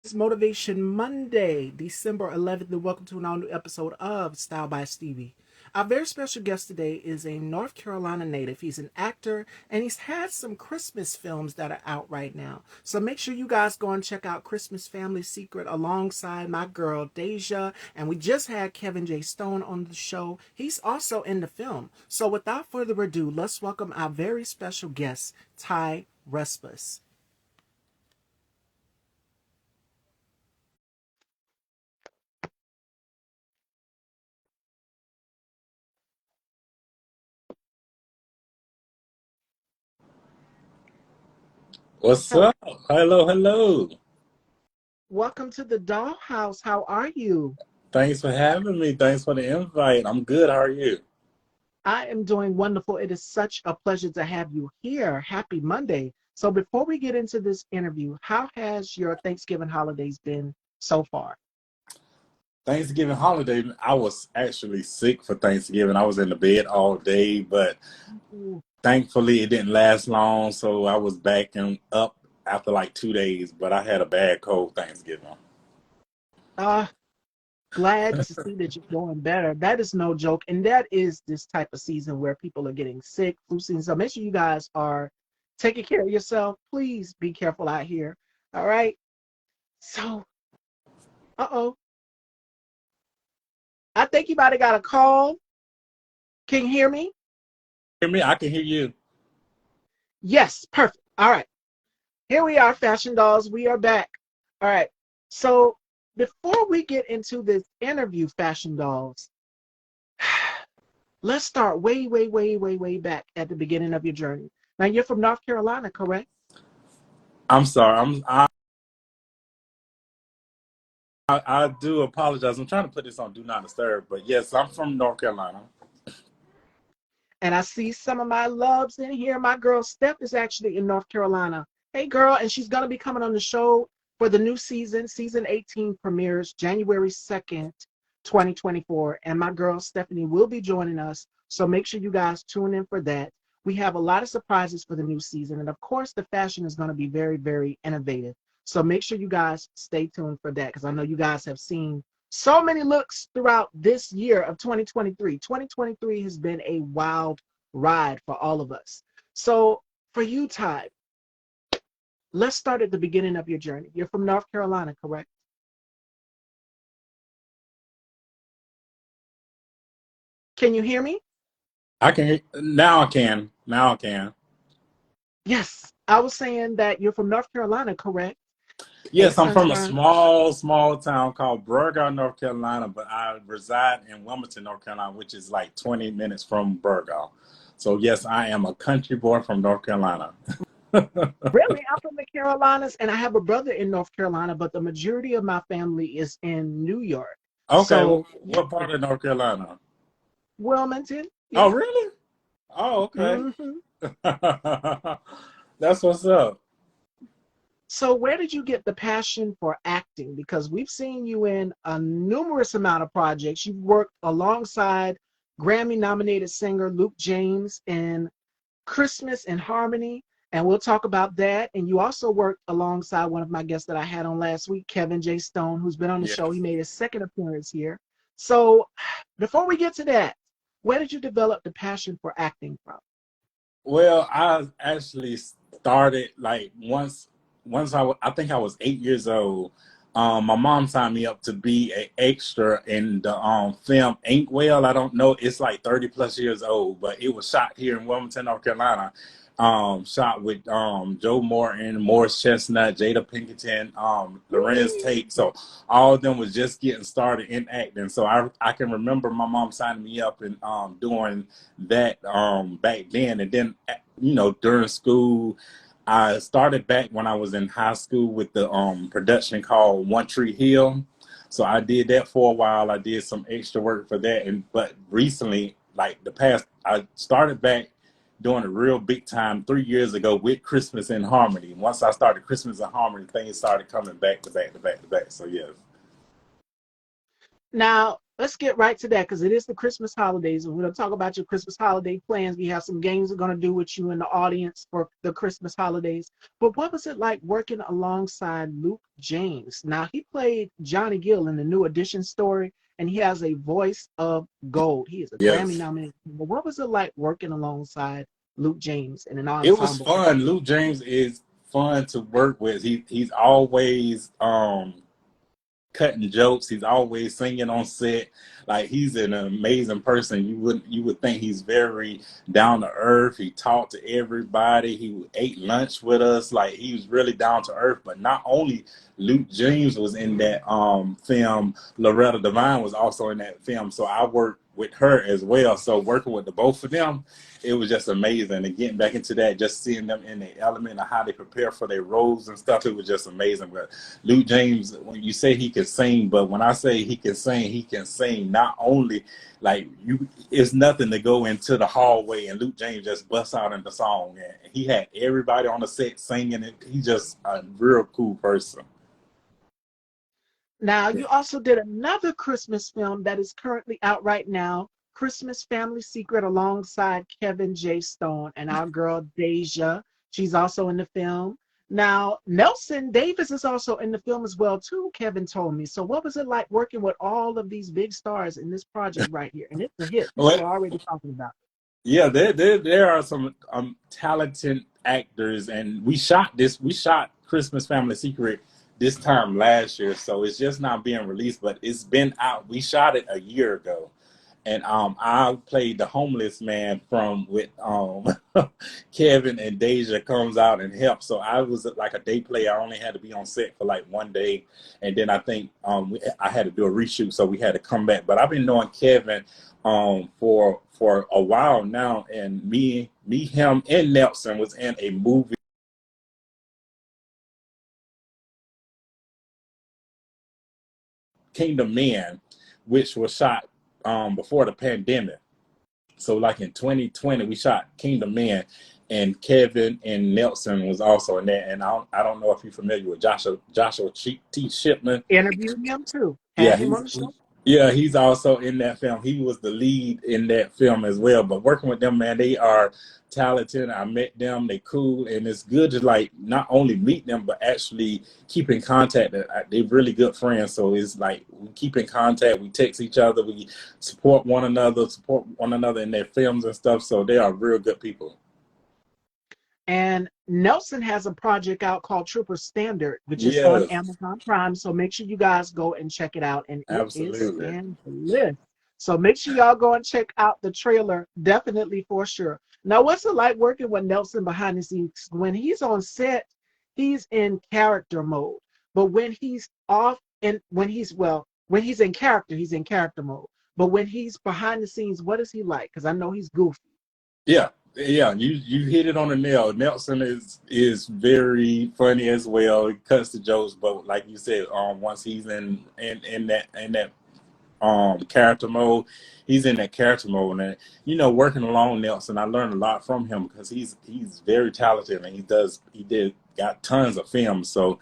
It's Motivation Monday, December 11th, and welcome to an all new episode of Style by Stevie. Our very special guest today is a North Carolina native. He's an actor and he's had some Christmas films that are out right now. So make sure you guys go and check out Christmas Family Secret alongside my girl Deja. And we just had Kevin J. Stone on the show. He's also in the film. So without further ado, let's welcome our very special guest, Ty Respus. What's Hello. up? Hello, hello. Welcome to the dollhouse. How are you? Thanks for having me. Thanks for the invite. I'm good. How are you? I am doing wonderful. It is such a pleasure to have you here. Happy Monday. So, before we get into this interview, how has your Thanksgiving holidays been so far? Thanksgiving holiday. I was actually sick for Thanksgiving. I was in the bed all day, but Ooh. thankfully it didn't last long. So I was back and up after like 2 days, but I had a bad cold Thanksgiving. Uh, Glad to see that you're doing better. That is no joke. And that is this type of season where people are getting sick, flu season. So, make sure you guys are taking care of yourself. Please be careful out here. All right. So, uh-oh. I think you might have got a call. Can you hear me? Hear me? I can hear you. Yes, perfect. All right. Here we are, Fashion Dolls. We are back. All right. So before we get into this interview, Fashion Dolls, let's start way back at the beginning of your journey. Now you're from North Carolina, correct? I'm sorry. I do apologize. I'm trying to put this on Do Not Disturb, but yes, I'm from North Carolina. And I see some of my loves in here. My girl Steph is actually in North Carolina. Hey, girl, and she's going to be coming on the show for the new season. Season 18 premieres January 2nd, 2024. And my girl Stephanie will be joining us. So make sure you guys tune in for that. We have a lot of surprises for the new season. And of course, the fashion is going to be very innovative. So make sure you guys stay tuned for that because I know you guys have seen so many looks throughout this year of 2023. 2023 has been a wild ride for all of us. So for you, Ty, let's start at the beginning of your journey. You're from North Carolina, correct? Can you hear me? I can hear now. I can now. I can. Yes. I was saying that you're from North Carolina, correct? Hey, Yes, I'm from a sunshine. small town called Burger, North Carolina, but I reside in Wilmington, North Carolina, which is like 20 minutes from Burger. So yes, I am a country boy from North Carolina. Really, I'm from the Carolinas, and I have a brother in North Carolina, but the majority of my family is in New York. Okay, So, what part of North Carolina? Wilmington, Oh, yeah. really? Oh, okay. Hmm. That's what's up. So where did you get the passion for acting? Because we've seen you in a numerous amount of projects. You've worked alongside Grammy-nominated singer Luke James in Christmas in Harmony, and we'll talk about that. And you also worked alongside one of my guests that I had on last week, Kevin J. Stone, who's been on the show. He Yes. made his second appearance here. So before we get to that, where did you develop the passion for acting from? Well, I actually started like once I think I was 8 years old. My mom signed me up to be an extra in the film Inkwell. I don't know, it's like 30 plus years old, but it was shot here in Wilmington, North Carolina. Shot with Joe Morton, Morris Chestnut, Jada Pinkett, Lorenz Whee! Tate. So all of them was just getting started in acting. So I can remember my mom signing me up and doing that back then. And then during school, I started back when I was in high school with the production called One Tree Hill. So I did that for a while. I did some extra work for that, and but recently, like the past, I started back doing it real big time 3 years ago with Christmas in Harmony. Once I started Christmas in Harmony, things started coming back to back to back to back. So yes. Now, let's get right to that because it is the Christmas holidays, and we're going to talk about your Christmas holiday plans. We have some games we're going to do with you in the audience for the Christmas holidays. But what was it like working alongside Luke James? Now, he played Johnny Gill in the New Edition story, and he has a voice of gold. He is a Grammy Yes. nominated. But what was it like working alongside Luke James in an It was ensemble? fun. Luke James is fun to work with. He's always cutting jokes. He's always singing on set. Like he's an amazing person. You would think he's very down to earth. He talked to everybody. He ate lunch with us. Like he was really down to earth. But not only Luke James was in that film, Loretta Devine was also in that film. So I worked with her as well. So working with the both of them, it was just amazing. And getting back into that, just seeing them in the element of how they prepare for their roles and stuff, it was just amazing. But Luke James, when you say he can sing, but when I say he can sing, he can sing not only like you, it's nothing to go into the hallway and Luke James just busts out in the song. And he had everybody on the set singing it. He's just a real cool person. Now, Yeah. you also did another Christmas film that is currently out right now, Christmas Family Secret, alongside Kevin J. Stone and our girl Deja. She's also in the film. Now, Nelson Davis is also in the film as well, too, Kevin told me. So what was it like working with all of these big stars in this project right here? And it's a hit. People Well, are already talking about yeah, there are some talented actors, and we shot Christmas Family Secret this time last year, so it's just not being released, but it's been out. We shot it a year ago, and I played the homeless man from with Kevin, and Deja comes out and helps. So I was like a day player. I only had to be on set for like one day, and then I think I had to do a reshoot, so we had to come back. But I've been knowing Kevin for a while now, and him, and Nelson was in a movie, Kingdom Men, which was shot before the pandemic. So like in 2020, we shot Kingdom Men, and Kevin and Nelson was also in that. And I don't know if you're familiar with Joshua T. Shipman. it. Interviewed him, too. Yeah, Had him on the show. he's also in that film. He was the lead in that film as well. But working with them, man, they are talented. I met them. They cool, and it's good to like not only meet them but actually keep in contact. They're really good friends. So it's like we keep in contact. We text each other. We support one another in their films and stuff. So they are real good people. And Nelson has a project out called Trooper Standard, which is on Yes, Amazon Prime. So make sure you guys go and check it out. And it is absolutely. scandalous. So make sure y'all go and check out the trailer, definitely for sure. Now, what's it like working with Nelson behind the scenes? When he's on set, he's in character mode. But when he's off and when he's in character, he's in character mode. But when he's behind the scenes, what is he like? Because I know he's goofy. Yeah, yeah, you hit it on the nail. Nelson is very funny as well. He cuts the jokes, but like you said, once he's in that character mode, he's in that character mode. And working along Nelson, I learned a lot from him because he's very talented, and he did got tons of films. So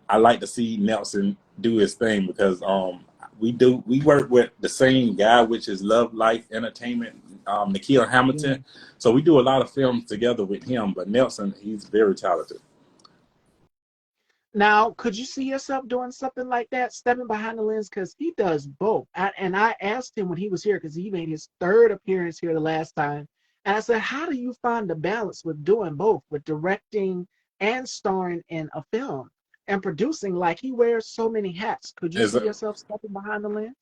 I like to see Nelson do his thing because we work with the same guy, which is Love Life Entertainment, Nikhil Hamilton. So we do a lot of films together with him. But Nelson, he's very talented. Now, could you see yourself doing something like that, stepping behind the lens? Because he does both. And I asked him when he was here, because he made his third appearance here the last time. And I said, how do you find the balance with doing both, with directing and starring in a film and producing? Like he wears so many hats. Could you Is see yourself stepping behind the lens?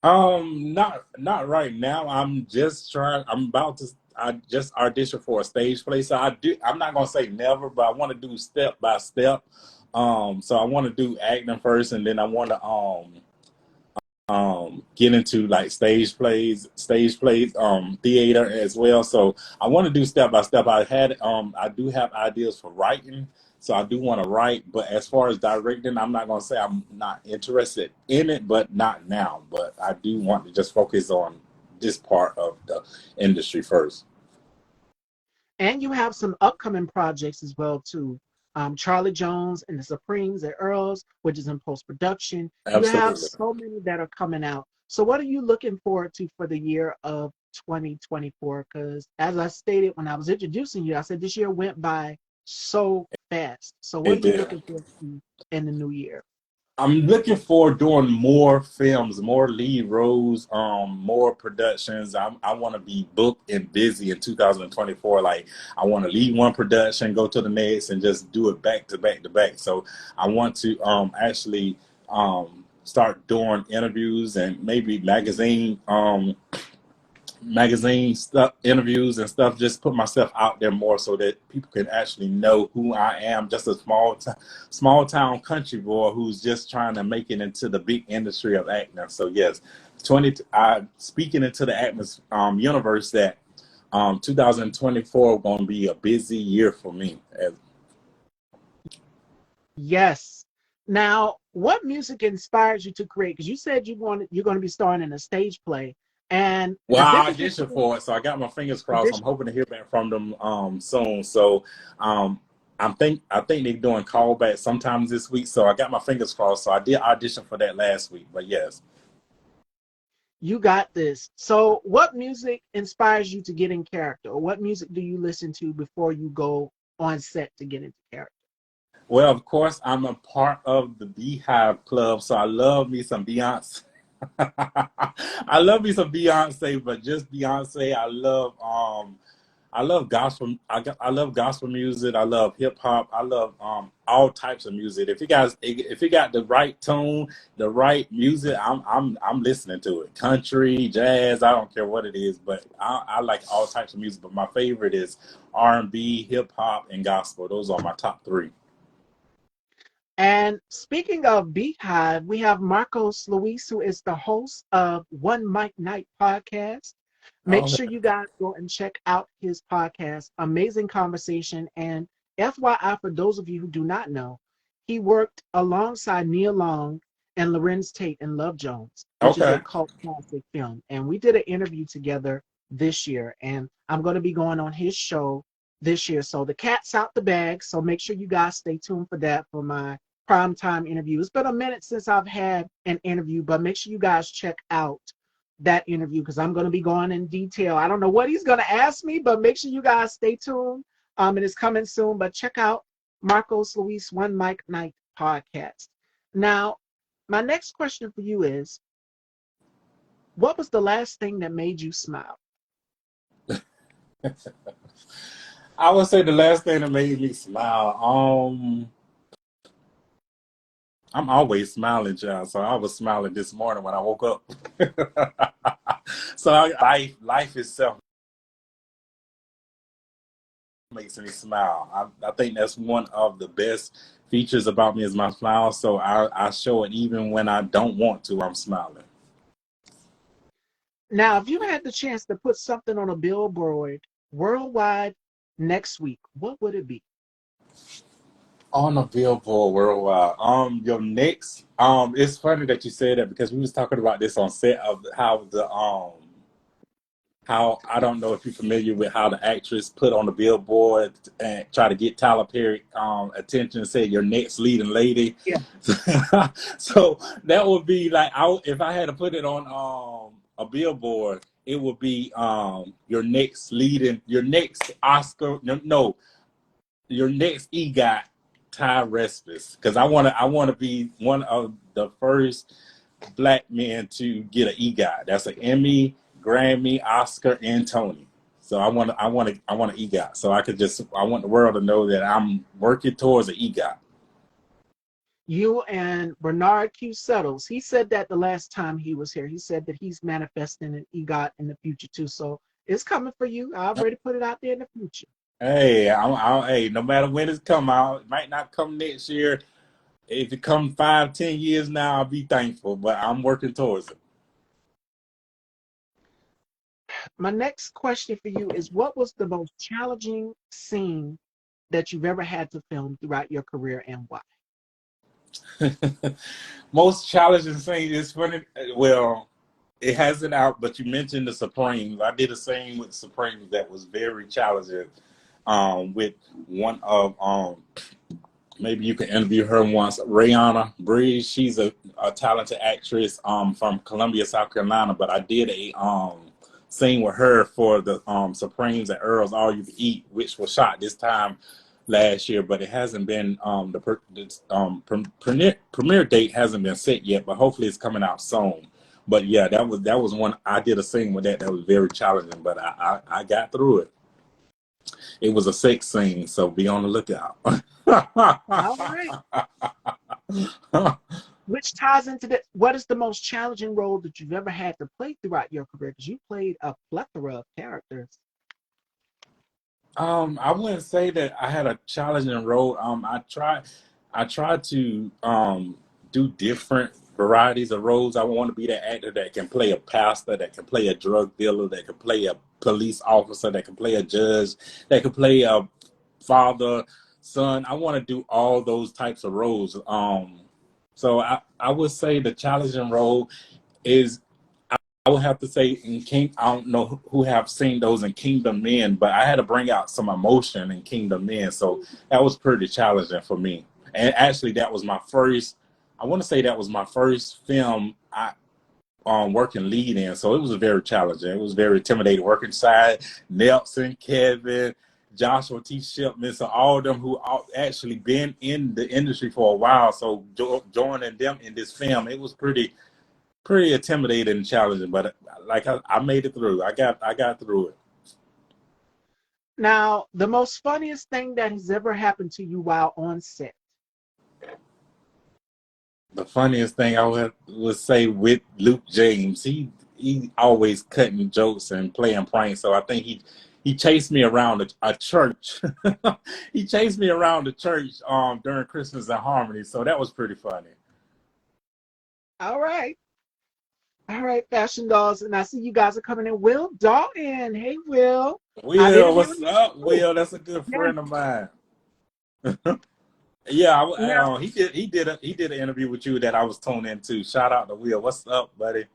not right now. I'm just trying. I'm about to. I just auditioned for a stage play, so I'm not gonna say never, but I want to do step by step. So I want to do acting first, and then I want to get into like stage plays, theater as well. So I want to do step by step. I do have ideas for writing, so I do want to write. But as far as directing, I'm not gonna say I'm not interested in it, but not now. But I do want to just focus on this part of the industry first. And you have some upcoming projects as well too. Charlie Jones and the Supremes and Earls, which is in post production. You have Absolutely. so many that are coming out. So what are you looking forward to for the year of 2024? Because as I stated when I was introducing you, I said this year went by so fast. So what are It you did. looking forward to in the new year? I'm looking for doing more films, more lead roles, more productions. I want to be booked and busy in 2024. Like I want to lead one production, go to the next, and just do it back to back to back. So I want to actually start doing interviews and maybe magazine stuff, interviews and stuff, just put myself out there more so that people can actually know who I am, just a small town country boy who's just trying to make it into the big industry of acting. So yes, speaking into the atmosphere, universe, that 2024 going to be a busy year for me. Yes. Now, what music inspires you to create? Because you said you're going to be starring in a stage play, and Well, the I difference auditioned between for it, so I got my fingers crossed. I'm audition, hoping to hear back from them soon. So I think they're doing callbacks sometimes this week. So I got my fingers crossed. So I did audition for that last week. But yes, you got this. So, what music inspires you to get in character, or what music do you listen to before you go on set to get into character? well, of course I'm a part of the Beehive Club, so I love me some Beyonce. I love me some Beyonce, but just Beyonce. I love gospel. I love gospel music. I love hip hop. I love all types of music. If you got the right tone, the right music, I'm listening to it. Country, jazz, I don't care what it is, but I like all types of music. But my favorite is R&B, hip hop, and gospel. Those are my top three. And speaking of Beehive, we have Marcos Luis, who is the host of One Mic Night podcast. Make Oh, sure you guys go and check out his podcast. Amazing conversation. And FYI, for those of you who do not know, he worked alongside Nia Long and Lorenz Tate in Love Jones, which is a okay. cult classic film. And we did an interview together this year. And I'm going to be going on his show this year. So the cat's out the bag. So make sure you guys stay tuned for that for my primetime interview. It's been a minute since I've had an interview, but make sure you guys check out that interview because I'm going to be going in detail. I don't know what he's going to ask me, but make sure you guys stay tuned. It is coming soon, but check out Marcos Luis One Mic Night podcast. Now, my next question for you is, what was the last thing that made you smile? I would say the last thing that made me smile. I'm always smiling, child. So I was smiling this morning when I woke up. So life itself makes me smile. I think that's one of the best features about me is my smile. So I show it even when I don't want to. I'm smiling. Now, if you had the chance to put something on a billboard worldwide next week, what would it be? On a billboard worldwide. Your next. It's funny that you said that because we was talking about this on set of how I don't know if you're familiar with how the actress put on the billboard and try to get Tyler Perry attention and say your next leading lady. Yeah. So that would be like if I had to put it on a billboard, it would be your next Oscar, no, your next EGOT, Ty Respus, because I want to be one of the first black men to get an EGOT. That's an Emmy, Grammy, Oscar, and Tony. So I want an EGOT. So I want the world to know that I'm working towards an EGOT. You and Bernard Q. Settles, he said that the last time he was here. He said that he's manifesting an EGOT in the future too. So it's coming for you. I already put it out there in the future. Hey, hey, no matter when it's come out, it might not come next year. If it comes 5, 10 years now, I'll be thankful. But I'm working towards it. My next question for you is what was the most challenging scene that you've ever had to film throughout your career and why? Most challenging thing is funny. Well, it hasn't out, but you mentioned the Supremes. I did the same with the Supremes that was very challenging. With one of maybe you can interview her once. Rihanna Breeze, she's a talented actress from Columbia, South Carolina. But I did a scene with her for the Supremes and Earls All You Can Eat, which was shot this time last year, but it hasn't been premiere date hasn't been set yet, but hopefully it's coming out soon. But yeah, that was one I did a scene with that was very challenging, but I got through it. It was a sex scene, so be on the lookout. All right. Which ties into this. What is the most challenging role that you've ever had to play throughout your career? Because you played a plethora of characters. I wouldn't say that I had a challenging role. I tried to do different varieties of roles. I want to be that actor that can play a pastor, that can play a drug dealer, that can play a police officer, that can play a judge, that can play a father, son. I want to do all those types of roles. So I would say the challenging role is I would have to say in King. I don't know who have seen those in Kingdom Men, but I had to bring out some emotion in Kingdom Men, so that was pretty challenging for me. And actually, that was my first. I want to say that was my first film I working lead in, so it was very challenging. It was very intimidating working side Nelson, Kevin, Joshua T. Shipman, so all of them who actually been in the industry for a while. So joining them in this film, it was pretty intimidating and challenging, but like I made it through. I got through it. Now, the most funniest thing that has ever happened to you while on set. The funniest thing I would say with Luke James, he always cutting jokes and playing pranks. So I think he chased me around a church. He chased me around the church during Christmas and Harmony. So that was pretty funny. All right. All right, Fashion Dolls. And I see you guys are coming in. Will Dalton. Hey, Will. I've Will, interviewed what's up, you. Will? That's a good Yes. friend of mine. Yeah, Now, he did an interview with you that I was tuned into. Shout out to Will. What's up, buddy?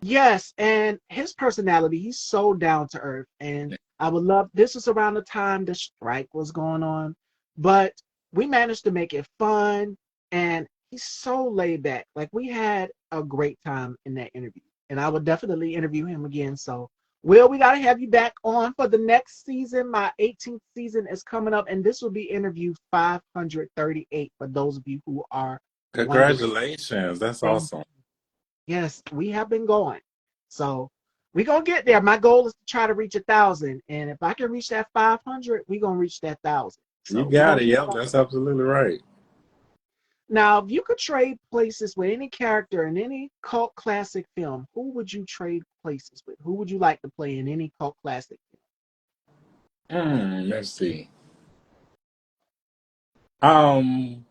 yes, and his personality, he's so down to earth. And I would love, this was around the time the strike was going on, but we managed to make it fun. And he's so laid back. Like, we had a great time in that interview. And I would definitely interview him again. So, Will, we got to have you back on for the next season. My 18th season is coming up, and this will be interview 538 for those of you who are wondering. Congratulations. That's Thank awesome. Yes, we have been going. So we're gonna get there. My goal is to try to reach 1,000. And if I can reach that 500, we're gonna reach that 1,000. You So we're got gonna it. keep Yep, going. that's absolutely right. Now, if you could trade places with any character in any cult classic film, who would you trade places with? Who would you like to play in any cult classic film? Let's see. Um,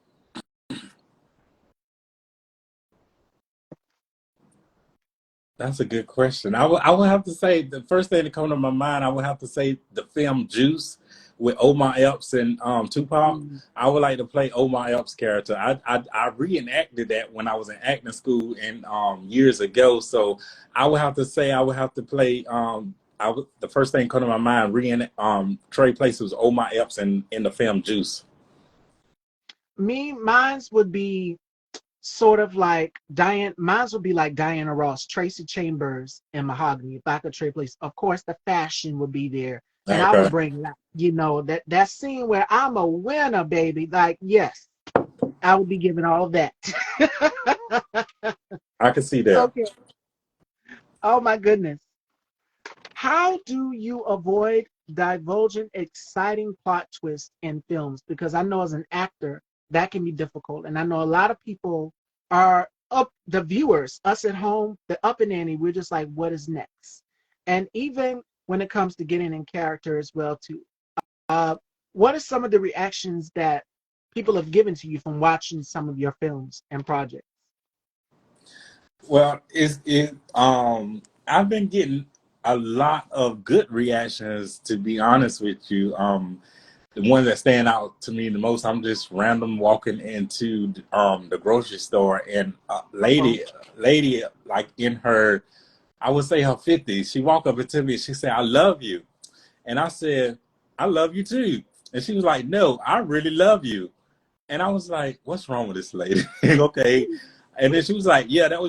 that's a good question. I would have to say the first thing that comes to my mind. I would have to say the film Juice with Omar Epps and Tupac. Mm, I would like to play Omar Epps' character. I reenacted that when I was in acting school and years ago. So I would have to say I would have to play. The first thing come to my mind trade places was Omar Epps in the film Juice. Mine's would be sort of like mine's would be like Diana Ross, Tracy Chambers, and Mahogany. If I could trade places, of course, the fashion would be there, and I Okay, would bring that. That scene where I'm a winner, baby. Like, yes, I would be giving all that. I can see that. Okay. Oh my goodness. How do you avoid divulging exciting plot twists in films? Because I know as an actor, that can be difficult. And I know a lot of people are up, the viewers, us at home, the up and ante, we're just like, what is next? And even when it comes to getting in character as well, too. Uh, what are some of the reactions that people have given to you from watching some of your films and projects? Well, I've been getting a lot of good reactions, to be honest with you. The ones that stand out to me the most, I'm just random walking into the grocery store, and a Uh-oh. lady like in her, I would say her 50s, she walked up to me and she said, "I love you," and I said, "I love you too." And she was like, no, I really love you. And I was like, what's wrong with this lady? Okay. And then she was like, yeah, that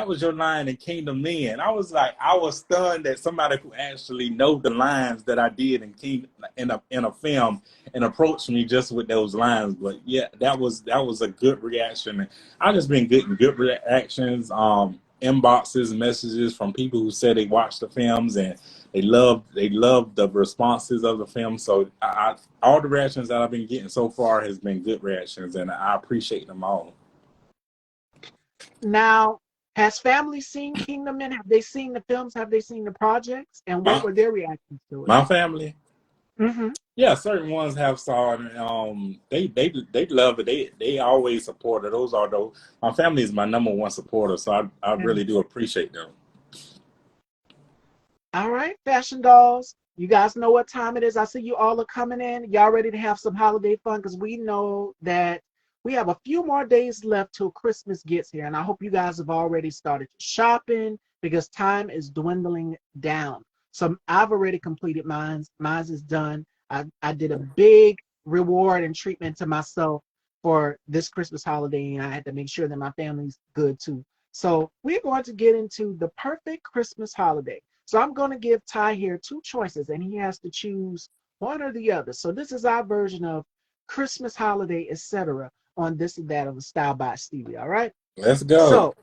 was your line in Kingdom Men. I was like, I was stunned that somebody who actually know the lines that I did in Kingdom in a film and approached me just with those lines. But yeah, that was a good reaction. And I've just been getting good reactions, inboxes, messages from people who said they watched the films and they love the responses of the film. So all the reactions that I've been getting so far has been good reactions, and I appreciate them all. Now, has family seen Kingdom Men? Have they seen the films? Have they seen the projects? And what My were their reactions to it? my family, Mm-hmm. yeah, certain ones have saw it. And, they love it. They always support it. Those my family is my number one supporter, so I really do appreciate them. All right, fashion dolls. You guys know what time it is. I see you all are coming in. Y'all ready to have some holiday fun? Because we know that we have a few more days left till Christmas gets here. And I hope you guys have already started shopping because time is dwindling down. So I've already completed mine. Mine is done. I did a big reward and treatment to myself for this Christmas holiday. And I had to make sure that my family's good too. So we're going to get into the perfect Christmas holiday. So I'm going to give Ty here two choices, and he has to choose one or the other. So this is our version of Christmas holiday, etc. on this and that of a style by Stevie. All right. Let's go. So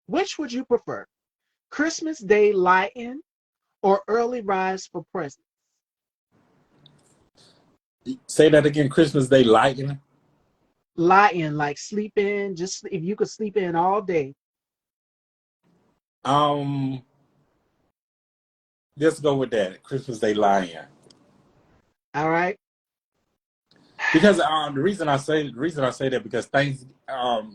which would you prefer? Christmas Day lie-in or early rise for presents? Say that again. Christmas Day lighting. Lie-in, like sleep in, just if you could sleep in all day. Um, let's go with that. Christmas Day lighting. All right. Because the reason I say that because things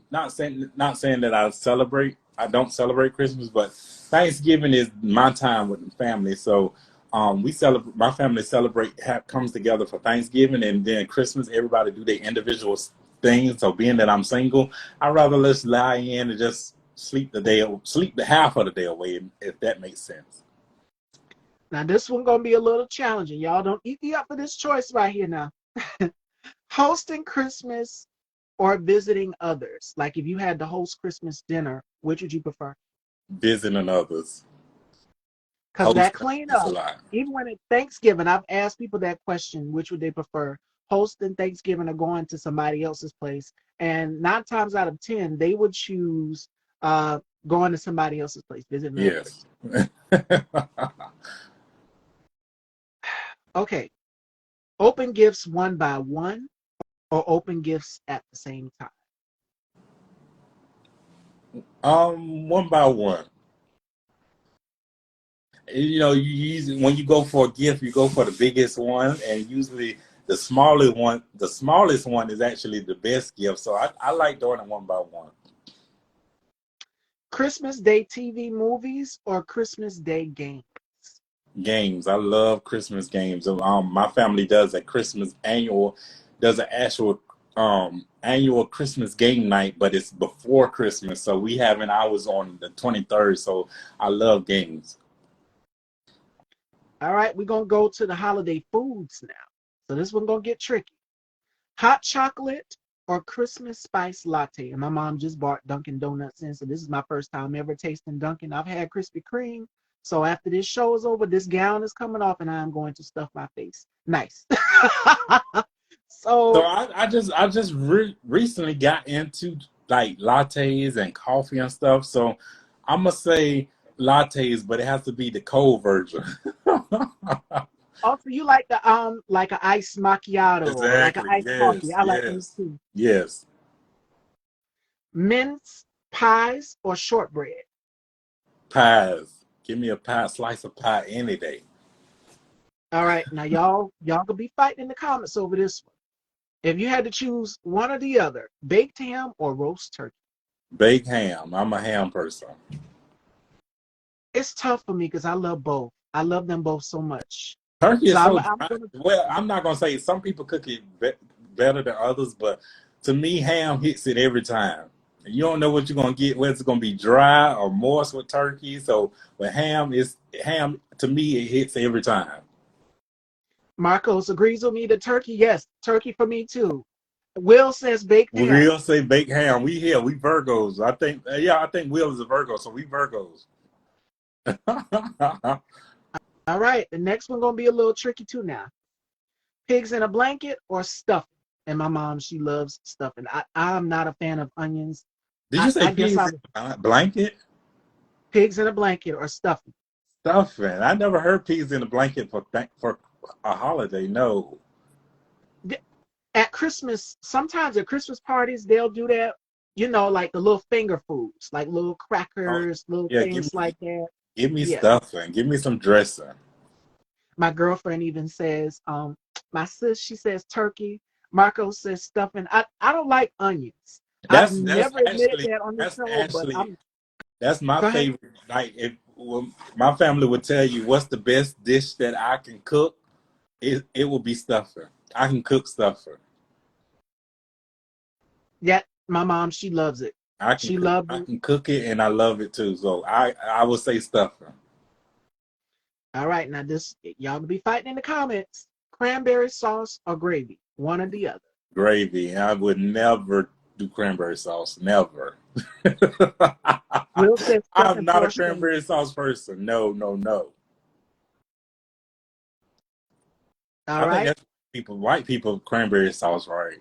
not saying that I don't celebrate Christmas, but Thanksgiving is my time with the family. So we celebrate, my family comes together for Thanksgiving, and then Christmas everybody do their individual things. So being that I'm single, I'd rather just lie in and just sleep the half of the day away, if that makes sense. Now this one gonna be a little challenging. Y'all don't eat me up for this choice right here now. Hosting Christmas or visiting others? Like if you had to host Christmas dinner, which would you prefer? Visiting others, Because that hosting is a cleanup, lot. even when it's Thanksgiving, I've asked people that question, which would they prefer? Hosting Thanksgiving or going to somebody else's place? And 9 times out of 10, they would choose uh, going to somebody else's place, visiting another Yes. place. Okay. Open gifts one by one or open gifts at the same time? One by one. When you go for a gift, you go for the biggest one, and usually the smallest one is actually the best gift. So I like doing it one by one. Christmas Day TV movies or Christmas Day games? Games. I love Christmas games. My family does an actual annual Christmas game night, but it's before Christmas, so we having ours on the 23rd. So I love games. All right, we're going to go to the holiday foods now. So this one going to get tricky. Hot chocolate or Christmas spice latte? And my mom just bought Dunkin' Donuts in, so this is my first time ever tasting Dunkin'. I've had Krispy Kreme. So after this show is over, this gown is coming off and I'm going to stuff my face. Nice. So So, I just recently got into like lattes and coffee and stuff. So I'm gonna say lattes, but it has to be the cold version. also you like an iced macchiato or like an Exactly. iced coffee. Yes. I like those Yes. too. Yes. Mince pies or shortbread? Pies. Give me a pie, slice of pie any day. All right, now y'all gonna be fighting in the comments over this one. If you had to choose one or the other, baked ham or roast turkey? Baked ham. I'm a ham person. It's tough for me because I love both. I love them both so much. Turkey So is I'm so I'm dry. gonna Well, I'm not gonna say some people cook it better than others, but to me, ham hits it every time. You don't know what you're gonna get, whether it's gonna be dry or moist with turkey. So with ham, is ham to me, it hits every time. Marcos agrees with me. The turkey, yes, turkey for me too. Will says baked ham. We'll say baked ham. We here. We Virgos. I think. Yeah, I think Will is a Virgo, so we Virgos. All right, the next one gonna be a little tricky too now. Pigs in a blanket or stuffing? And my mom, she loves stuffing. I'm not a fan of onions. Did you say I guess pigs I in was a blanket? pigs in a blanket or stuffing. Stuffing. I never heard pigs in a blanket for a holiday. No. At Christmas, sometimes at Christmas parties, they'll do that, like the little finger foods, like little Oh, crackers, little yeah. things like that. Give me Yeah. stuffing. Give me some dressing. My girlfriend even says, my sis, she says turkey. Marco says stuffing. I don't like onions. I've That's never admitted actually that on the that's show, but actually I'm that's my go ahead. favorite. Like if well, my family would tell you what's the best dish that I can cook, it will be stuffing. I can cook stuffing. Yeah, my mom, she loves it. She loves I it. can cook it and I love it too. So I would say stuffing. All right, now this y'all gonna be fighting in the comments. Cranberry sauce or gravy, one or the other. Gravy. I would never do cranberry sauce. Never. Will says I'm stuffing not a for sure. cranberry sauce person. No, no, no. All I think right. that's white people cranberry sauce, right?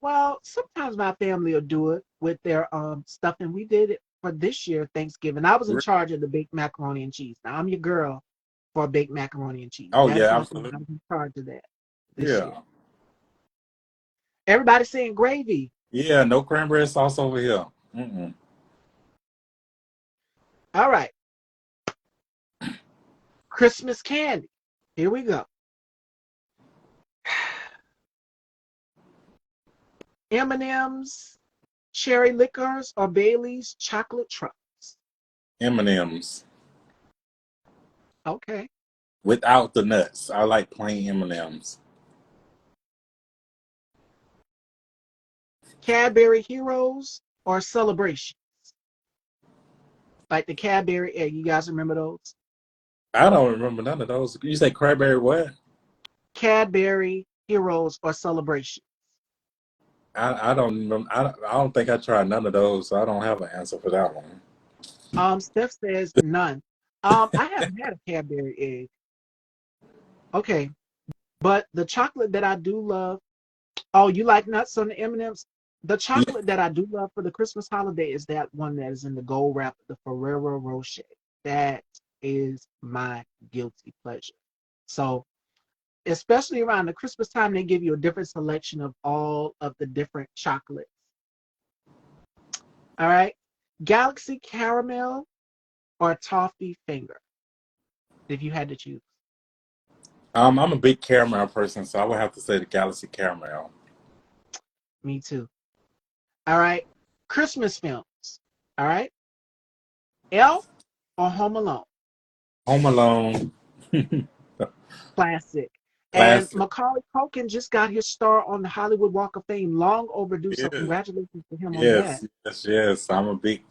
Well, sometimes my family will do it with their stuffing. We did it for this year Thanksgiving. I was in charge of the baked macaroni and cheese. Now I'm your girl for baked macaroni and cheese. Oh That's yeah, my thing. I absolutely. was in charge of that this year. Yeah. Everybody saying gravy. Yeah, no cranberry sauce over here. Mm-mm. All right. Christmas candy. Here we go. M&M's, cherry liquors, or Bailey's chocolate truffles. M&M's Okay. without the nuts. I like plain M&M's. Cadbury Heroes or Celebration. Like the Cadbury egg. You guys remember those? I don't remember none of those. You say cranberry what? Cadbury Heroes or Celebration. I don't remember. I don't think I tried none of those, so I don't have an answer for that one. Steph says none. I haven't had a Cadbury egg. Okay, but the chocolate that I do love. Oh, you like nuts on the M&Ms? The Yeah. chocolate that I do love for the Christmas holiday is that one that is in the gold wrap, the Ferrero Rocher. That is my guilty pleasure. So, especially around the Christmas time, they give you a different selection of all of the different chocolates. All right, Galaxy Caramel or Toffee Finger, if you had to choose. I'm a big caramel person, so I would have to say the Galaxy Caramel. Me too. All right, Christmas films. All right, Elf or Home Alone. Home Alone. Classic. And Classic. Macaulay Culkin just got his star on the Hollywood Walk of Fame, long overdue. So Yeah. congratulations to him on that. Yes, yes, yes. I'm a big,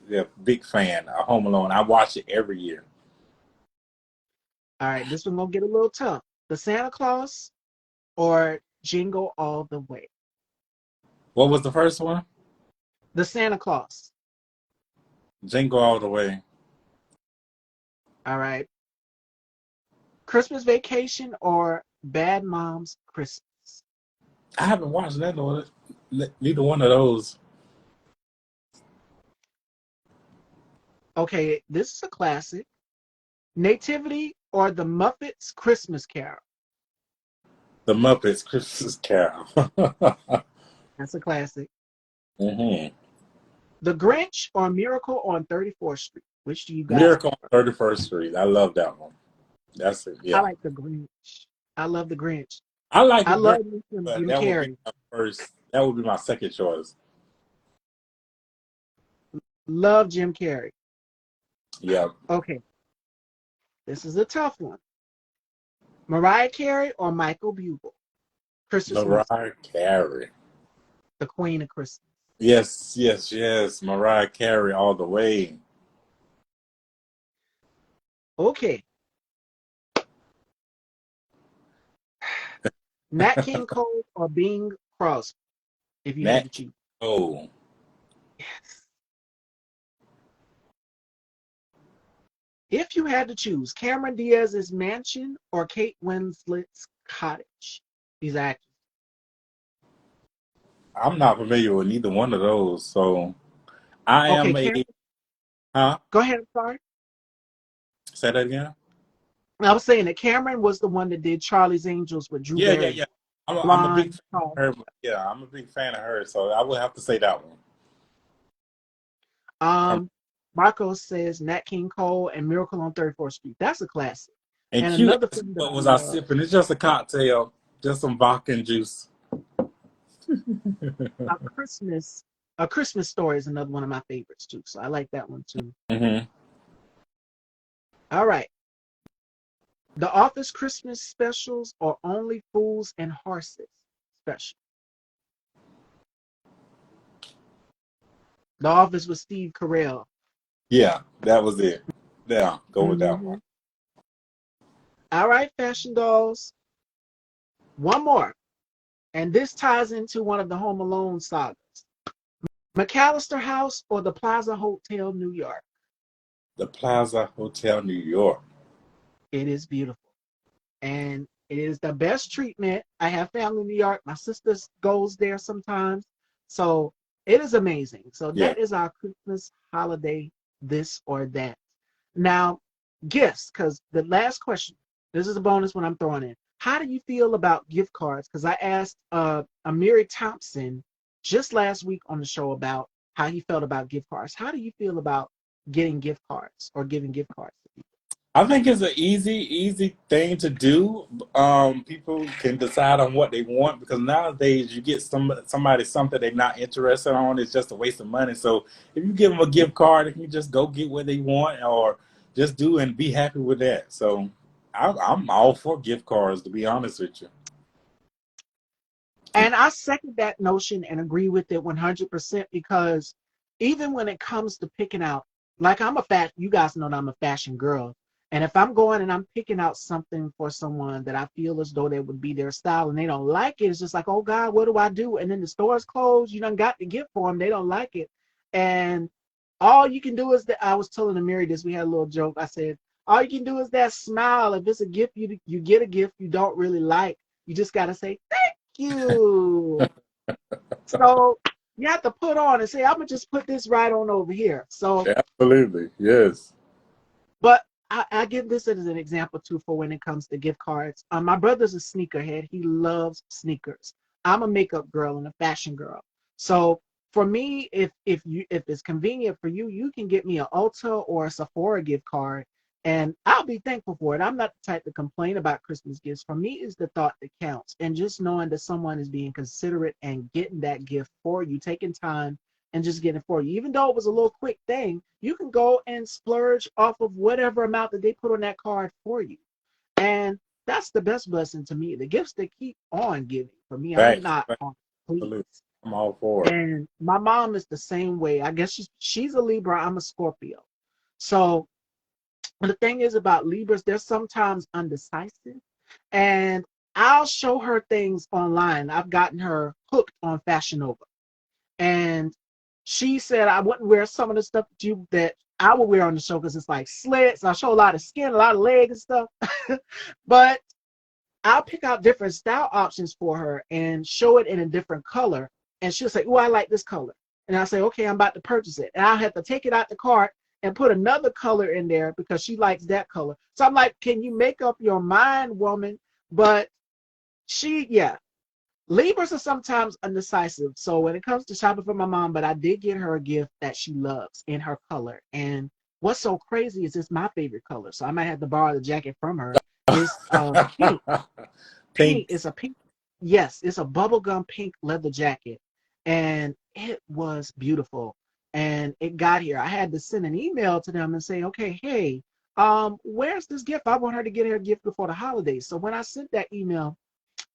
yeah, big fan of Home Alone. I watch it every year. All right, this one gonna get a little tough. The Santa Claus or Jingle All the Way. What was the first one? The Santa Claus. Jingle All the Way. All right. Christmas Vacation or Bad Moms Christmas. I haven't watched that one. Neither one of those. Okay, this is a classic. Nativity or The Muppets Christmas Carol. The Muppets Christmas Carol. That's a classic. hmm The Grinch or Miracle on 34th Street. Which do you guys Miracle prefer? on 31st Street. I love that one. That's it. I Yeah. like The Grinch. I love The Grinch. I like I the Grinch, love me some but Jim that would be Carrey. my first. That would be my second choice. Love Jim Carrey. Yeah. Okay, this is a tough one. Mariah Carey or Michael Bublé? Christmas music, Mariah Carey. the queen of Christmas. Yes, yes, yes. Mariah Carey all the way. Okay, Nat King Cole or Bing Crosby, if you had Nat to choose. Cole. Yes. If you had to choose Cameron Diaz's mansion or Kate Winslet's cottage, these actors. I'm not familiar with neither one of those, so I Okay, am a Cameron, huh? go ahead. I'm sorry. Say that again. I was saying that Cameron was the one that did Charlie's Angels with Drew Yeah, yeah, Barrymore. yeah. I'm a big Blonde, fan tall. of her. Yeah, I'm a big fan of her, so I would have to say that one. Um, Um, Marco says Nat King Cole and Miracle on 34th Street. That's a classic. and And Q another asked film that what I was I love, sipping? It's just a cocktail, just some vodka and juice. a Christmas, a Christmas Story is another one of my favorites too. So I like that one too. Hmm. All right. The Office Christmas specials or Only Fools and Horses special. The Office with Steve Carell. Yeah, that was it. Yeah, go with that one. Hmm. All right, fashion dolls. One more. And this ties into one of the Home Alone sagas. McAllister House or the Plaza Hotel, New York. The Plaza Hotel, New York. It is beautiful. And it is the best treatment. I have family in New York. My sister goes there sometimes. So it is amazing. So Yeah. that is our Christmas holiday, this or that. Now, gifts, because the last question, this is a bonus one I'm throwing in. How do you feel about gift cards? Because I asked Amiri Thompson just last week on the show about how he felt about gift cards. How do you feel about getting gift cards or giving gift cards to people? I think it's an easy thing to do. People can decide on what they want because nowadays you get somebody something they're not interested on, it's just a waste of money. So if you give them a gift card, they can just go get what they want or just do and be happy with that. So I'm all for gift cards, to be honest with you. And I second that notion and agree with it 100% because even when it comes to picking out, like you guys know that I'm a fashion girl. And if I'm going and I'm picking out something for someone that I feel as though that would be their style and they don't like it, it's just like, oh God, what do I do? And then the store's closed, you done got the gift for them, they don't like it. And all you can do is that I was telling Amiri this, we had a little joke. I said, all you can do is that smile. If it's a gift, you get a gift you don't really like. You just gotta say, you. So you have to put on and say, I'm gonna just put this right on over here. So, Absolutely. Yes. but I give this as an example too for when it comes to gift cards. My brother's a sneakerhead. He loves sneakers. I'm a makeup girl and a fashion girl. So for me, if it's convenient for you, you can get me an Ulta or a Sephora gift card, and I'll be thankful for it. I'm not the type to complain about Christmas gifts. For me, it's the thought that counts, and just knowing that someone is being considerate and getting that gift for you, taking time and just getting it for you. Even though it was a little quick thing, you can go and splurge off of whatever amount that they put on that card for you. And that's the best blessing to me. The gifts that keep on giving. For me, I'm Facts. not on please. Absolutely. I'm all for it. And my mom is the same way. I guess she's a Libra, I'm a Scorpio. So the thing is about Libras, they're sometimes undecisive. And I'll show her things online. I've gotten her hooked on Fashion Nova. And she said I wouldn't wear some of the stuff that I would wear on the show because it's like slits. I show a lot of skin, a lot of leg and stuff. But I'll pick out different style options for her and show it in a different color. And she'll say, oh, I like this color. And I'll say, okay, I'm about to purchase it. And I'll have to take it out the cart and put another color in there because she likes that color. So I'm like, can you make up your mind, woman? But yeah, Libras are sometimes undecisive. So when it comes to shopping for my mom, but I did get her a gift that she loves in her color. And what's so crazy is it's my favorite color. So I might have to borrow the jacket from her. It's pink. Pink. Pink. It's a pink. Yes, it's a bubblegum pink leather jacket. And it was beautiful. And it got here. I had to send an email to them and say, okay, hey, where's this gift? I want her to get her gift before the holidays. So when I sent that email,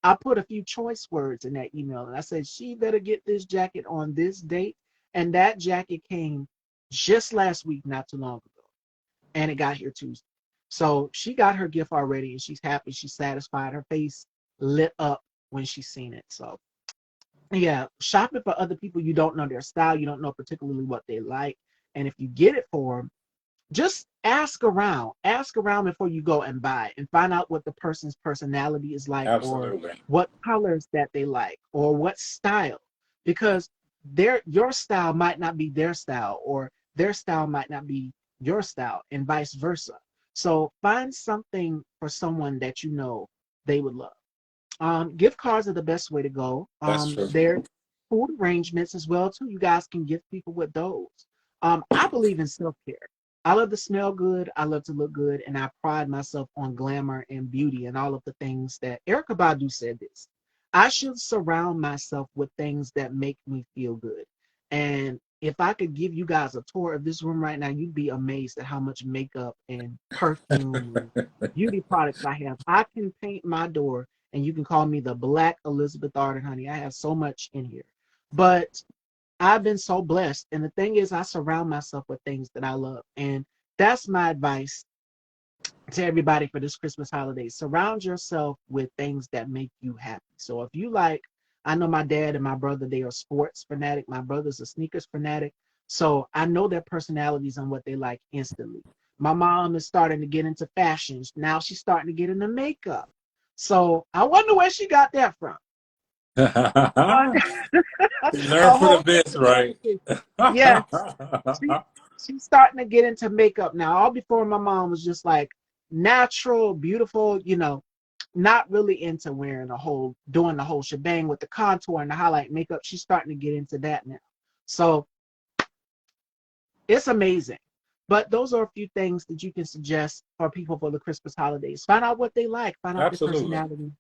I put a few choice words in that email and I said, she better get this jacket on this date. And that jacket came just last week, not too long ago. And it got here Tuesday. So she got her gift already and she's happy. She's satisfied. Her face lit up. when she's seen it. So yeah, shopping for other people, you don't know their style, you don't know particularly what they like, and if you get it for them, just ask around before you go and buy, and find out what the person's personality is like, or Absolutely. what colors that they like, or what style, because your style might not be their style, or their style might not be your style, and vice versa. So find something for someone that you know they would love. Gift cards are the best way to go. That's true. There's food arrangements as well too. You guys can gift people with those. I believe in self care. I love to smell good. I love to look good, and I pride myself on glamour and beauty and all of the things that Erica Badu said this. I should surround myself with things that make me feel good. And if I could give you guys a tour of this room right now, you'd be amazed at how much makeup and perfume and beauty products I have. I can paint my door, and you can call me the Black Elizabeth Arden, honey. I have so much in here. But I've been so blessed. And the thing is, I surround myself with things that I love. And that's my advice to everybody for this Christmas holiday. Surround yourself with things that make you happy. So if you like, I know my dad and my brother, they are sports fanatic. My brother's a sneakers fanatic. So I know their personalities and what they like instantly. My mom is starting to get into fashions. Now she's starting to get into makeup. So I wonder where she got that from. But Learn a for the whole best, right? education. Yes, she she's starting to get into makeup now. All before, my mom was just like natural, beautiful, not really into wearing doing the whole shebang with the contour and the highlight makeup. She's starting to get into that now. So it's amazing. But those are a few things that you can suggest for people for the Christmas holidays. Find out what they like, find out their Absolutely. personality.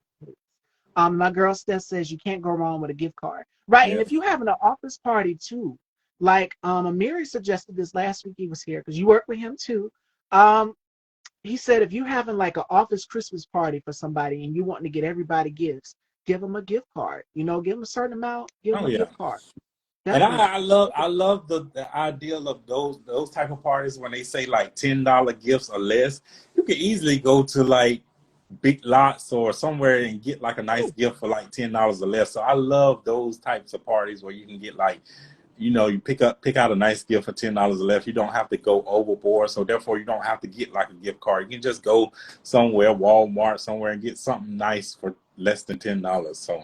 My girl Steph says you can't go wrong with a gift card. Right. And Yeah. if you're having an office party too, like Amiri suggested this last week, he was here because you work with him too. Um, he said if you're having like an office Christmas party for somebody and you want to get everybody gifts, give them a gift card. Give them a certain amount, give them Oh a yeah. gift card. And Definitely. I love the ideal of those type of parties when they say like $10 gifts or less. You can easily go to like Big Lots or somewhere and get like a nice gift for like $10 or less. So I love those types of parties where you can get like, you pick out a nice gift for $10 or less. You don't have to go overboard. So therefore you don't have to get like a gift card. You can just go somewhere, Walmart, somewhere and get something nice for less than $10. So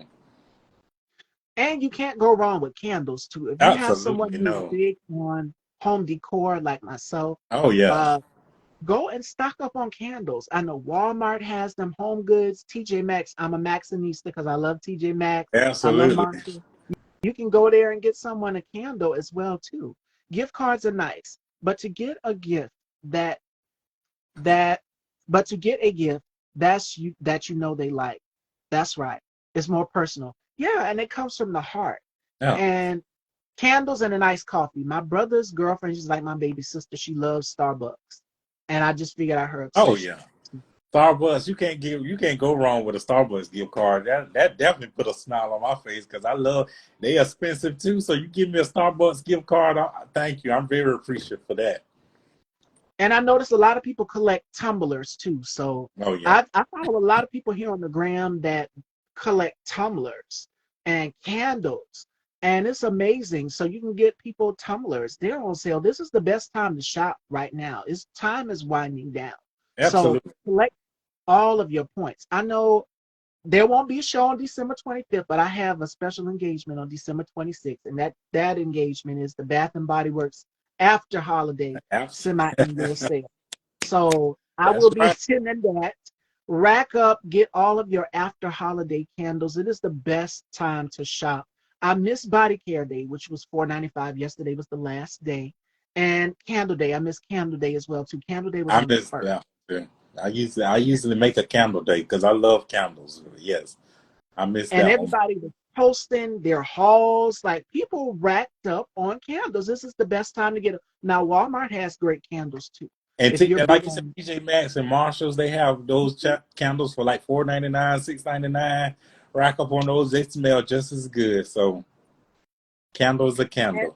And you can't go wrong with candles too. If you have someone absolutely who's no. big on home decor like myself, Oh yeah. uh, go and stock up on candles. I know Walmart has them, Home Goods, TJ Maxx. I'm a Maxxinista because I love TJ Maxx. I love Absolutely. Marshall. You can go there and get someone a candle as well too. Gift cards are nice, but to get a gift that that but to get a gift that you know they like, that's right. It's more personal. Yeah, and it comes from the heart. Yeah. And candles and a nice coffee. My brother's girlfriend, she's like my baby sister. She loves Starbucks. And I just figured out her Oh obsession. yeah. Starbucks, you can't go wrong with a Starbucks gift card. That definitely put a smile on my face because I love they expensive too. So you give me a Starbucks gift card, thank you. I'm very appreciative for that. And I noticed a lot of people collect tumblers too. So Oh yeah, I follow a lot of people here on the gram that collect tumblers and candles. And it's amazing. So you can get people tumblers. They're on sale. This is the best time to shop right now. It's time is winding down. So absolutely. collect all of your points. I know there won't be a show on December 25th, but I have a special engagement on December 26th, and that engagement is the Bath and Body Works after holiday Abs- semi-annual sale. So I That's will be right. attending that. Rack up, get all of your after holiday candles. It is the best time to shop. I missed Body Care Day, which was $4.95. Yesterday was the last day, and Candle Day. I missed Candle Day as well too. Candle Day was I on the miss first. yeah. Yeah. I usually make a candle day because I love candles. Yes, I miss And that one. everybody was posting their hauls. Like people racked up on candles. This is the best time to get them. Now Walmart has great candles too. If you're And like big you said, on, TJ Maxx and Marshalls, they have those candles for like $4.99, $6.99. Rack up on those, they smell just as good. So candle's a and, candle.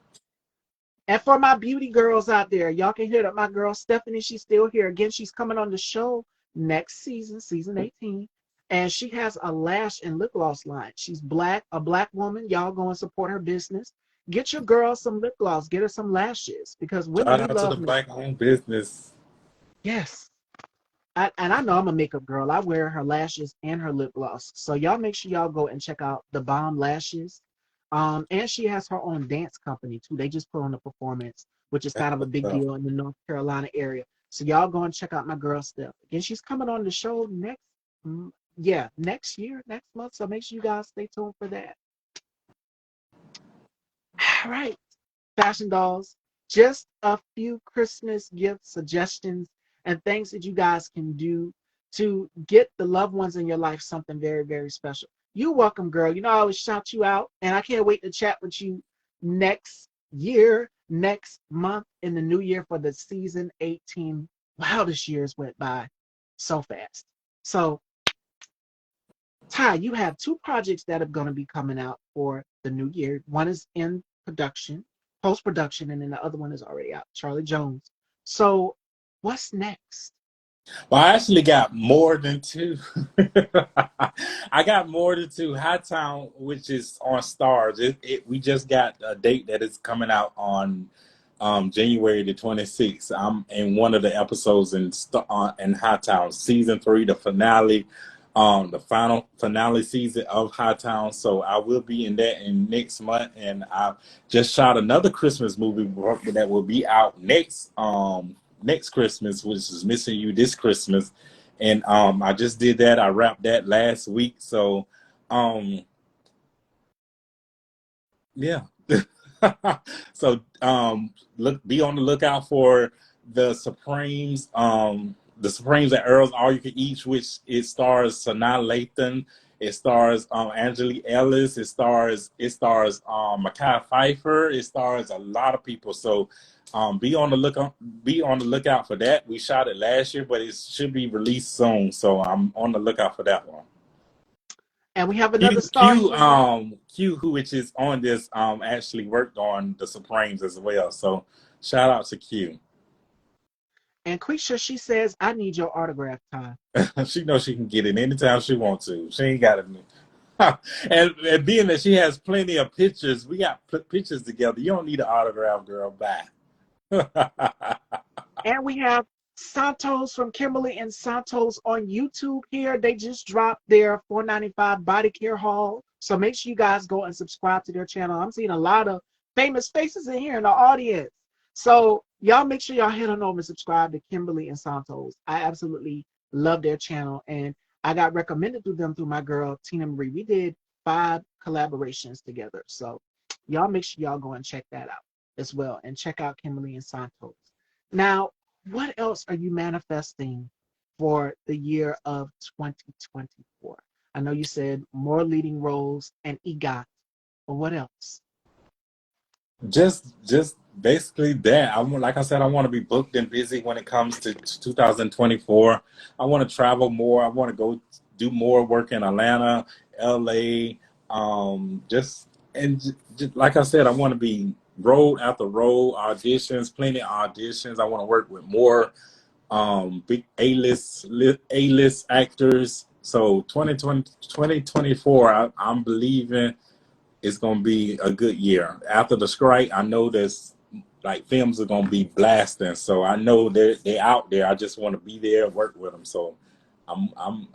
and for my beauty girls out there, y'all can hit up my girl Stephanie. She's still here. Again, she's coming on the show next season, season 18. And she has a lash and lip gloss line. She's black, a black woman. Y'all go and support her business. Get your girl some lip gloss. Get her some lashes because women, Shout we out to the love makeup. black owned business. Yes. And I know I'm a makeup girl. I wear her lashes and her lip gloss. So y'all make sure y'all go and check out the Bomb Lashes. And she has her own dance company too. They just put on a performance, which is That's kind of a what's big up. deal in the North Carolina area. So y'all go and check out my girl Steph. Again, she's coming on the show next year, next month. So make sure you guys stay tuned for that. All right, fashion dolls. Just a few Christmas gift suggestions and things that you guys can do to get the loved ones in your life something very, very special. You're welcome, girl. You know, I always shout you out, and I can't wait to chat with you next year, next month, in the new year for the season 18. Wow, this year's went by so fast. So, Ty, you have two projects that are going to be coming out for the new year. One is in production, post production, and then the other one is already out. Charlie Jones. So, what's next? Well, I actually got more than two. I got more than two. Hightown, which is on Stars. We just got a date that is coming out on January the 26th. I'm in one of the episodes in Hightown, season 3, the finale, the final finale season of Hightown. So I will be in that in next month, and I just shot another Christmas movie that will be out next Christmas, which is Missing You This Christmas. And I just did that. I wrapped that last week. So yeah. So be on the lookout for the Supremes, the Supremes at Earl's All You Can Eat, which it stars Sanaa Lathan, it stars Angelique Ellis, Mekhi Phifer, it stars a lot of people. So be on the lookout for that. We shot it last year, but it should be released soon. So I'm on the lookout for that one. And we have another star here. Q, which is on this, actually worked on the Supremes as well. So shout out to Q. And Quisha, she says, I need your autograph, Ty. She knows she can get it anytime she wants to. She ain't got it. And being that she has plenty of pictures, we got pictures together. You don't need an autograph, girl. Bye. And we have Santos from Kimberly and Santos on YouTube here. They just dropped their $4.95 body care haul. So make sure you guys go and subscribe to their channel. I'm seeing a lot of famous faces in here in the audience. So y'all make sure y'all head on over and subscribe to Kimberly and Santos. I absolutely love their channel. And I got recommended to them through my girl, Tina Marie. We did 5 collaborations together. So y'all make sure y'all go and check that out as well. And check out Kimberly and Santos. Now, what else are you manifesting for the year of 2024? I know you said more leading roles and EGOT, but what else? Just basically that. Like I said, I want to be booked and busy when it comes to 2024. I want to travel more. I want to go do more work in Atlanta, LA. Just like I said, I want to be road after road, auditions, plenty of auditions. I want to work with more big A-list actors. So 2024, I'm believing it's gonna be a good year. After the strike, I know there's like films are gonna be blasting, so I know they're out there. I just want to be there, work with them. So I'm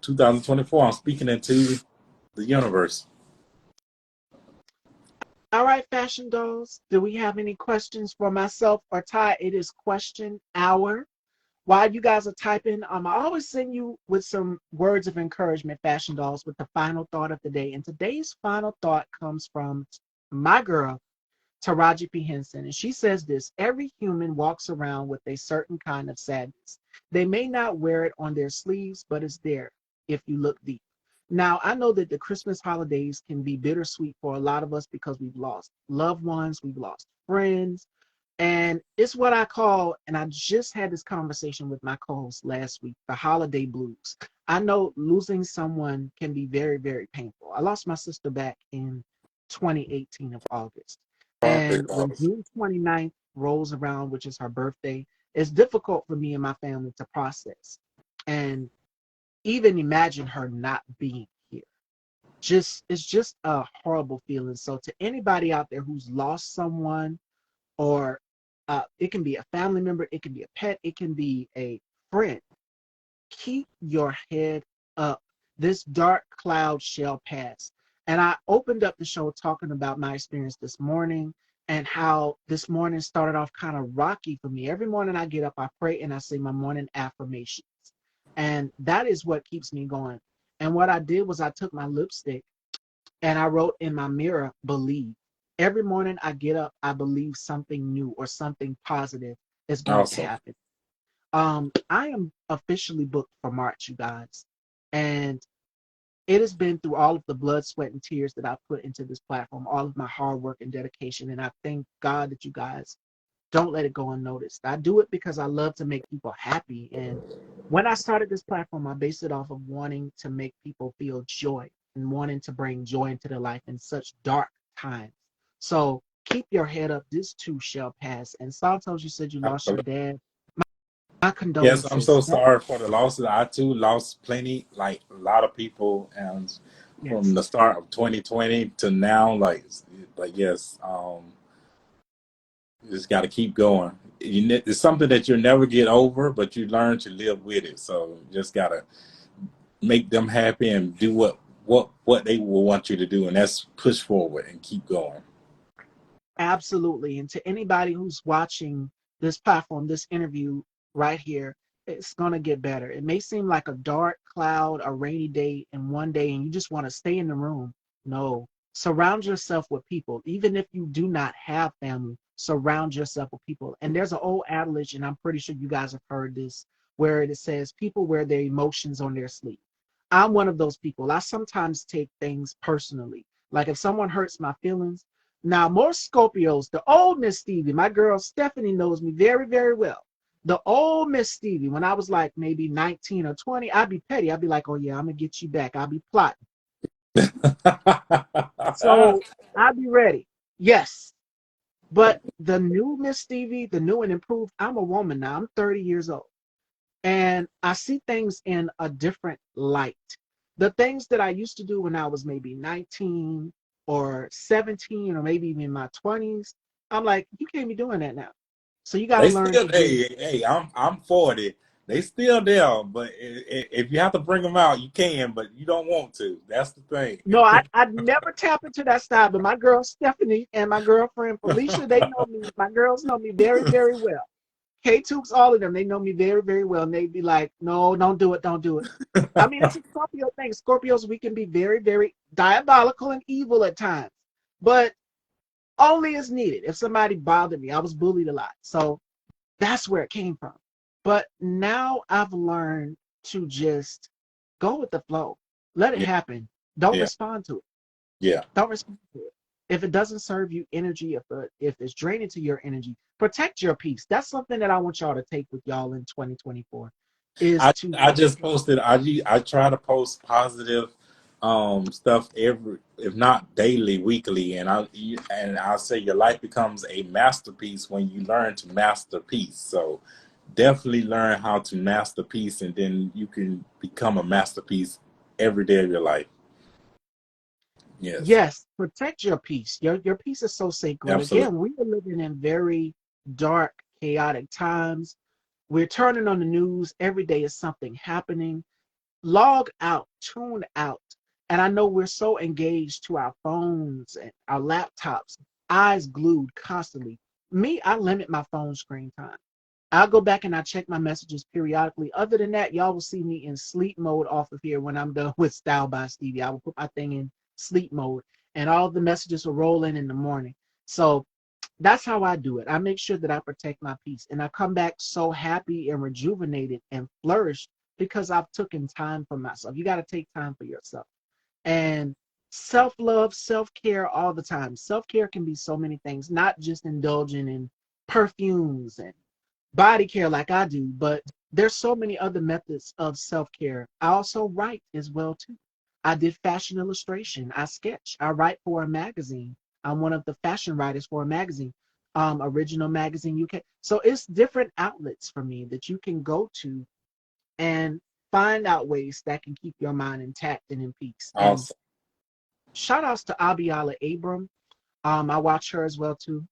2024. I'm speaking into the universe. All right, fashion dolls, do we have any questions for myself or Ty? It is question hour. While you guys are typing, I always send you with some words of encouragement, fashion dolls, with the final thought of the day. And today's final thought comes from my girl, Taraji P. Henson. And she says this: every human walks around with a certain kind of sadness. They may not wear it on their sleeves, but it's there if you look deep. Now, I know that the Christmas holidays can be bittersweet for a lot of us because we've lost loved ones, we've lost friends, and it's what I call, and I just had this conversation with my co-host last week, the holiday blues. I know losing someone can be very, very painful. I lost my sister back in 2018 of August. And when June 29th rolls around, which is her birthday, it's difficult for me and my family to process. And even imagine her not being here. Just it's just a horrible feeling. So to anybody out there who's lost someone, or it can be a family member, it can be a pet, it can be a friend, keep your head up. This dark cloud shall pass. And I opened up the show talking about my experience this morning and how this morning started off kind of rocky for me. Every morning I get up, I pray, and I say my morning affirmations. And that is what keeps me going. And what I did was I took my lipstick and I wrote in my mirror, believe. Every morning I get up, I believe something new or something positive is going to Awesome. happen. I am officially booked for March, you guys. And it has been through all of the blood, sweat, and tears that I've put into this platform, all of my hard work and dedication. And I thank God that you guys don't let it go unnoticed. I do it because I love to make people happy. And when I started this platform, I based it off of wanting to make people feel joy and wanting to bring joy into their life in such dark times. So keep your head up. This too shall pass. And Santos, you said you lost your dad. My Yes, I'm so condolences. That, sorry for the losses. I too lost plenty, like a lot of people, and from yes, the start of 2020 to now, like yes, you just got to keep going. It's something that you'll never get over, but you learn to live with it. So you just gotta make them happy and do what they will want you to do, and that's push forward and keep going. absolutely. And to anybody who's watching this platform, this interview right here, it's going to get better. It may seem like a dark cloud, a rainy day in one day, and you just want to stay in the room. No, surround yourself with people. Even if you do not have family, surround yourself with people. And there's an old adage, and I'm pretty sure you guys have heard this, where it says people wear their emotions on their sleeve. I'm one of those people. I sometimes take things personally. Like if someone hurts my feelings, now, more Scorpios, the old Miss Stevie, my girl Stephanie knows me very, very well. The old Miss Stevie, when I was like maybe 19 or 20, I'd be petty. I'd be like, oh, yeah, I'm going to get you back. I'll be plotting. So I'd be ready. Yes. But the new Miss Stevie, the new and improved, I'm a woman now. I'm 30 years old. And I see things in a different light. The things that I used to do when I was maybe 19 or 17 or maybe even in my 20s, I'm like, you can't be doing that now. So you got to They learn still, to do. hey, I'm 40. They still there, but if you have to bring them out, you can, but you don't want to. That's the thing. No, I'd never tap into that style, but my girl Stephanie and my girlfriend Felicia, they know me. My girls know me very, very well. K-Tubes, all of them, they know me very, very well. And they'd be like, no, don't do it, don't do it. I mean, it's a Scorpio thing. Scorpios, we can be very, very diabolical and evil at times, but only as needed. If somebody bothered me, I was bullied a lot. So that's where it came from. But now I've learned to just go with the flow. Let it Yeah, happen. Don't yeah, respond to it. yeah. Don't respond to it. If it doesn't serve you energy, if it's draining to your energy, protect your peace. That's something that I want y'all to take with y'all in 2024 is to I protect. just posted. I try to post positive stuff every, if not daily, weekly, and I say your life becomes a masterpiece when you learn to masterpiece. So definitely learn how to masterpiece, and then you can become a masterpiece every day of your life. Yes, Yes, protect your peace. Your peace is so sacred. absolutely. Again, we are living in very dark, chaotic times. We're turning on the news. Every day is something happening. Log out, tune out. And I know we're so engaged to our phones and our laptops, eyes glued constantly. Me, I limit my phone screen time. I'll go back and I check my messages periodically. Other than that, y'all will see me in sleep mode off of here when I'm done with Style by Stevie. I will put my thing in sleep mode and all the messages will roll in the morning. So that's how I do it. I make sure that I protect my peace and I come back so happy and rejuvenated and flourished because I've taken time for myself. You got to take time for yourself. And self love, self care all the time. Self care can be so many things, not just indulging in perfumes and body care like I do, but there's so many other methods of self-care. I also write as well too. I did fashion illustration. I sketch. I write for a magazine. I'm one of the fashion writers for a magazine, Original Magazine UK. So it's different outlets for me that you can go to and find out ways that can keep your mind intact and in peace. And Awesome. shout outs to Abiala Abram. I watch her as well too.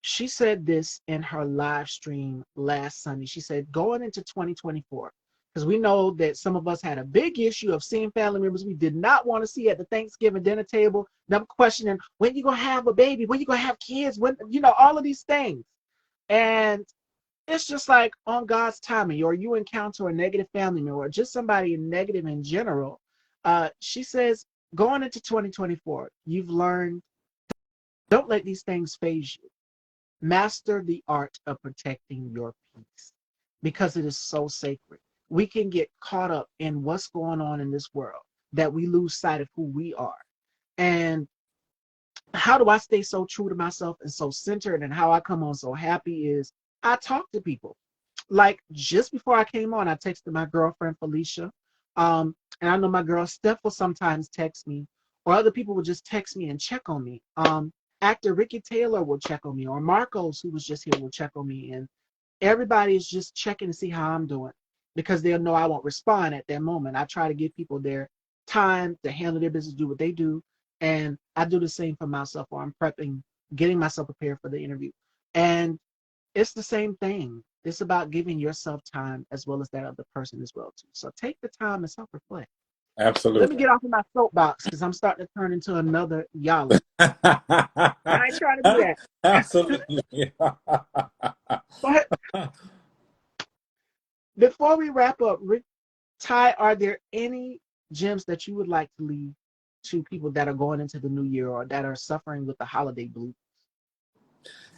She said this in her live stream last Sunday. She said, going into 2024, because we know that some of us had a big issue of seeing family members we did not want to see at the Thanksgiving dinner table, them questioning when you gonna have a baby, when you gonna have kids, when all of these things. And it's just like on God's timing, or you encounter a negative family member, or just somebody negative in general. She says, going into 2024, you've learned, don't let these things phase you. Master the art of protecting your peace because it is so sacred. We can get caught up in what's going on in this world that we lose sight of who we are. And how do I stay so true to myself and so centered, and how I come on so happy is I talk to people. Like just before I came on, I texted my girlfriend Felicia. And I know my girl Steph will sometimes text me, or other people will just text me and check on me. Actor Ricky Taylor will check on me, or Marcos, who was just here, will check on me. And everybody is just checking to see how I'm doing because they'll know I won't respond at that moment. I try to give people their time to handle their business, do what they do. And I do the same for myself, or I'm prepping, getting myself prepared for the interview. And it's the same thing. It's about giving yourself time as well as that other person as well too. So take the time and self-reflect. Let me Absolutely. get off of my soapbox because I'm starting to turn into another Yala. I ain't trying to do that. Absolutely. But before we wrap up, Rick, Ty, are there any gems that you would like to leave to people that are going into the new year or that are suffering with the holiday blues?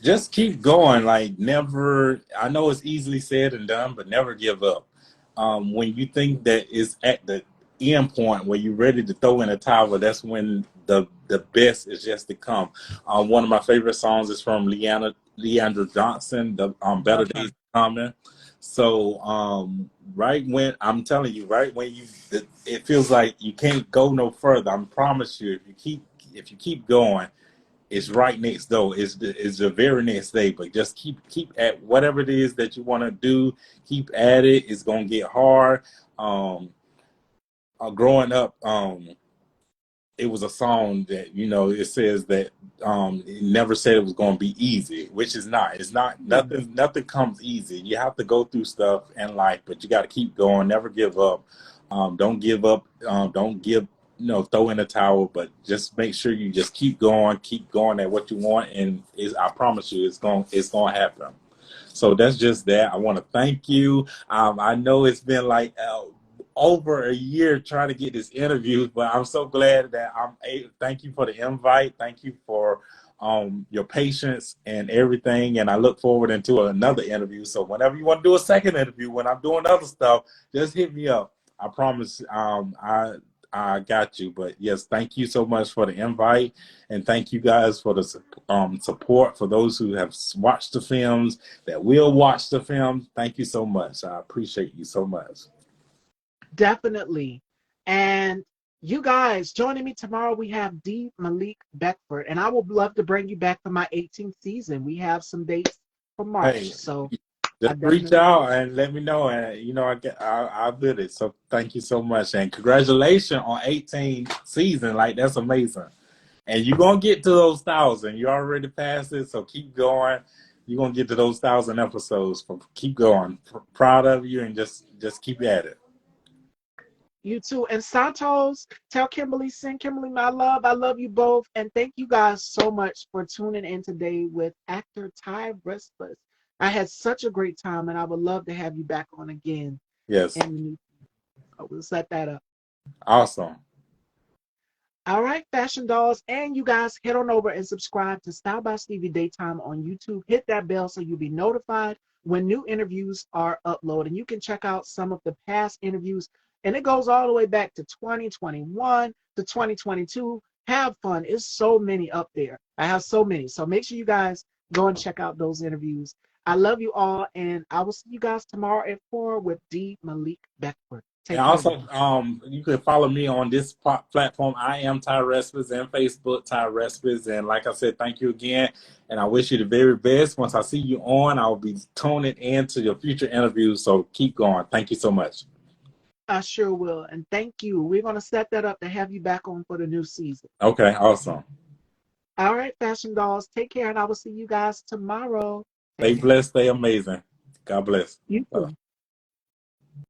Just keep going. Like never. I know it's easily said and done, but never give up. When you think that it's at the end point where you're ready to throw in a towel, that's when the best is just to come. One of my favorite songs is from Leandra Johnson, the Better Love Days her. Are Coming. So right when I'm telling you, right when it feels like you can't go no further. I promise you, if you keep going, it's right next door. It's the very next day. But just keep at whatever it is that you want to do. Keep at it. It's gonna get hard. Um, Growing up, it was a song that it says that it never said it was going to be easy, which is not. It's not. Mm. Nothing comes easy. You have to go through stuff in life, but you got to keep going. Never give up. Don't give up. Don't give. Throw in the towel, but just make sure you just keep going at what you want, and I promise you, it's going to happen. So that's just that. I want to thank you. I know it's been like over a year trying to get this interview, but I'm so glad that I'm able. Thank you for the invite. Thank you for your patience and everything. And I look forward into another interview. So whenever you want to do a second interview, when I'm doing other stuff, just hit me up. I promise I got you. But yes, thank you so much for the invite. And thank you guys for the support for those who have watched the films, that will watch the film. Thank you so much. I appreciate you so much. Definitely. And you guys joining me tomorrow, we have D. Malik Beckford, and I would love to bring you back for my 18th season. We have some dates for Hey, March, so I just reach definitely out and let me know, and I'll do it. So thank you so much, and congratulations on 18 season. Like that's amazing, and you're gonna get to those 1,000. You already passed it, so keep going. You're gonna get to those 1,000 episodes. So keep going. Proud of you, and just keep at it. you too. And Santos, tell Kimberly, send Kimberly my love. I love you both. And thank you guys so much for tuning in today with actor Ty Respus. I had such a great time, and I would love to have you back on again Yes, in the new. We'll set that up. awesome. All right, fashion dolls, and you guys head on over and subscribe to Style by Stevie Daytime on YouTube. Hit that bell so you'll be notified when new interviews are uploaded. And you can check out some of the past interviews, and it goes all the way back to 2021 to 2022. Have fun. It's so many up there. I have so many. So make sure you guys go and check out those interviews. I love you all, and I will see you guys tomorrow at 4 with D. Malik Beckford. And Take care, also, guys. you can follow me on this platform. I am Ty Respus, and Facebook Ty Respus. And like I said, thank you again. And I wish you the very best. Once I see you on, I'll be tuning in to your future interviews. So keep going. Thank you so much. I sure will. And thank you. We're going to set that up to have you back on for the new season. Okay, awesome. All right, Fashion Dolls. Take care, and I will see you guys tomorrow. Stay Take care. blessed, stay amazing. God bless. You Bye. too.